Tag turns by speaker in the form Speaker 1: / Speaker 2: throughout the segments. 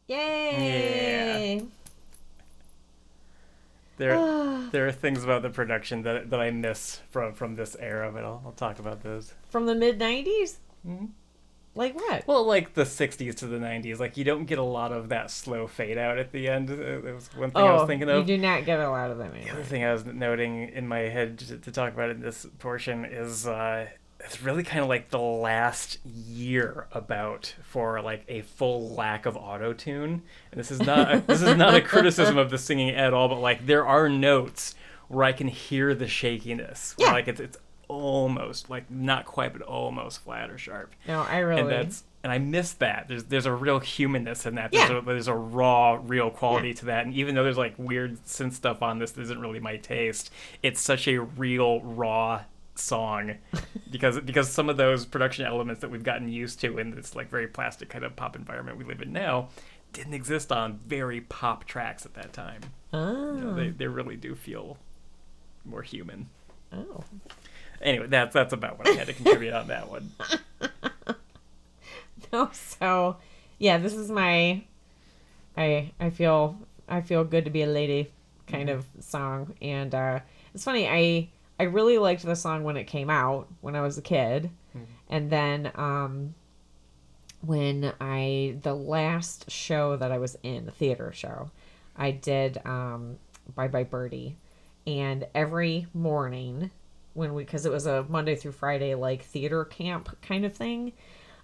Speaker 1: Yeah.
Speaker 2: Yay!
Speaker 1: There are things about the production that I miss from this era, but I'll talk about those.
Speaker 2: From the mid 90s?
Speaker 1: Mhm.
Speaker 2: Like what?
Speaker 1: Well, like the '60s to the '90s, like you don't get a lot of that slow fade out at the end. That was one thing I was
Speaker 2: Oh,
Speaker 1: thinking
Speaker 2: you
Speaker 1: of.
Speaker 2: do not get a lot of them
Speaker 1: The other
Speaker 2: anymore.
Speaker 1: thing I was noting in my head to talk about in this portion is it's really kind of like the last year about for like a full lack of auto tune. And this is not a criticism of the singing at all, but like there are notes where I can hear the shakiness, where
Speaker 2: Yeah.
Speaker 1: like it's almost like not quite but almost flat or sharp,
Speaker 2: No, I
Speaker 1: and
Speaker 2: really.
Speaker 1: that's I miss that. There's a real humanness in that.
Speaker 2: Yeah.
Speaker 1: There's a raw, real
Speaker 2: Yeah.
Speaker 1: quality to that. And even though there's like weird synth stuff on this that isn't really my taste, it's such a real, raw song because some of those production elements that we've gotten used to in this like very plastic kind of pop environment we live in now didn't exist on very pop tracks at that time.
Speaker 2: Oh.
Speaker 1: They really do feel more human.
Speaker 2: Oh.
Speaker 1: Anyway, that's about what I had to contribute on that one.
Speaker 2: No, so yeah, this is my I feel good to be a lady kind of song. And it's funny, I really liked the song when it came out when I was a kid. And then when the last show that I was in, the theater show, I did Bye Bye Birdie. And every morning because it was a Monday through Friday like theater camp kind of thing.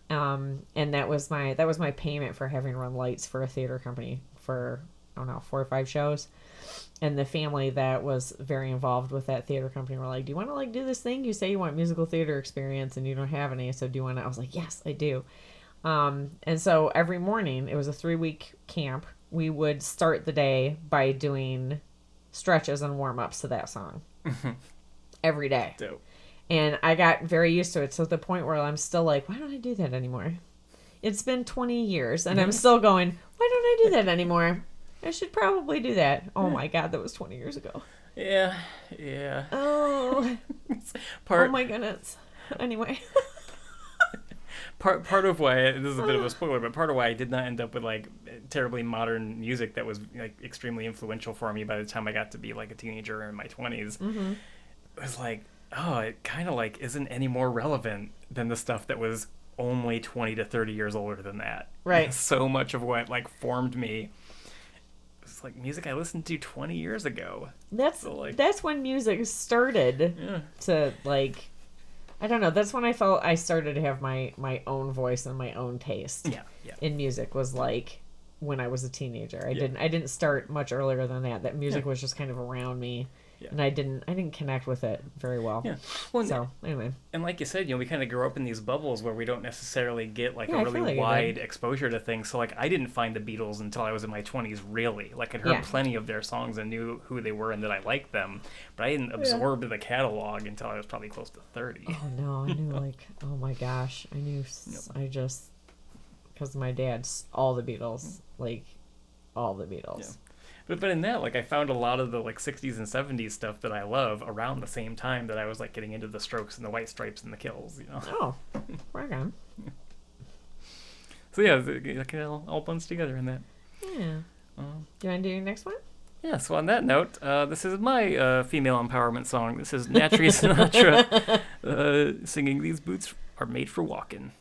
Speaker 2: And that was my payment for having run lights for a theater company for, I don't know, 4 or 5 shows. And the family that was very involved with that theater company were like, do you want to like do this thing? You say you want musical theater experience and you don't have any. So do you want to? I was like, yes, I do. And so every morning, it was a 3-week camp. We would start the day by doing stretches and warm-ups to that song every day.
Speaker 1: Dope.
Speaker 2: And I got very used to it to the point where I'm still like, why don't I do that anymore? It's been 20 years and I'm still going, why don't I do that anymore? I should probably do that. Oh my God, that was 20 years ago.
Speaker 1: Yeah.
Speaker 2: Oh,
Speaker 1: Part
Speaker 2: oh my goodness. Anyway.
Speaker 1: part of why this is a bit of a spoiler, but part of why I did not end up with like terribly modern music that was like extremely influential for me by the time I got to be like a teenager in my 20s was like, oh, it kind of like isn't any more relevant than the stuff that was only 20 to 30 years older than that.
Speaker 2: Right.
Speaker 1: So much of what like formed me was like music I listened to 20 years ago.
Speaker 2: That's
Speaker 1: So, like-
Speaker 2: that's when music started
Speaker 1: Yeah.
Speaker 2: to like, I don't know. That's when I felt I started to have my own voice and my own taste
Speaker 1: Yeah.
Speaker 2: in music. Was like when I was a teenager. I didn't start much earlier than that. That music was just kind of around me, and I didn't connect with it very well.
Speaker 1: Yeah. Well,
Speaker 2: So anyway,
Speaker 1: and like you said, we kind of grow up in these bubbles where we don't necessarily get like
Speaker 2: Yeah,
Speaker 1: a
Speaker 2: I feel
Speaker 1: really
Speaker 2: like I
Speaker 1: wide
Speaker 2: did.
Speaker 1: exposure to things. So like I didn't find the Beatles until I was in my 20s really. Like I'd heard
Speaker 2: Yeah.
Speaker 1: plenty of their songs and knew who they were and that I liked them, but I didn't absorb the catalog until I was probably close to 30.
Speaker 2: oh no, I knew like, oh my gosh, I knew. I just, because my dad's all the Beatles, like all the Beatles.
Speaker 1: Yeah. But in that, like, I found a lot of the like 60s and 70s stuff that I love around the same time that I was like getting into the Strokes and the White Stripes and the Kills,
Speaker 2: Oh, right on.
Speaker 1: So yeah, it all blends together in that.
Speaker 2: Yeah. Do you want to do your next one?
Speaker 1: Yeah, so on that note, this is my female empowerment song. This is Natri Sinatra singing "These Boots Are Made for Walking."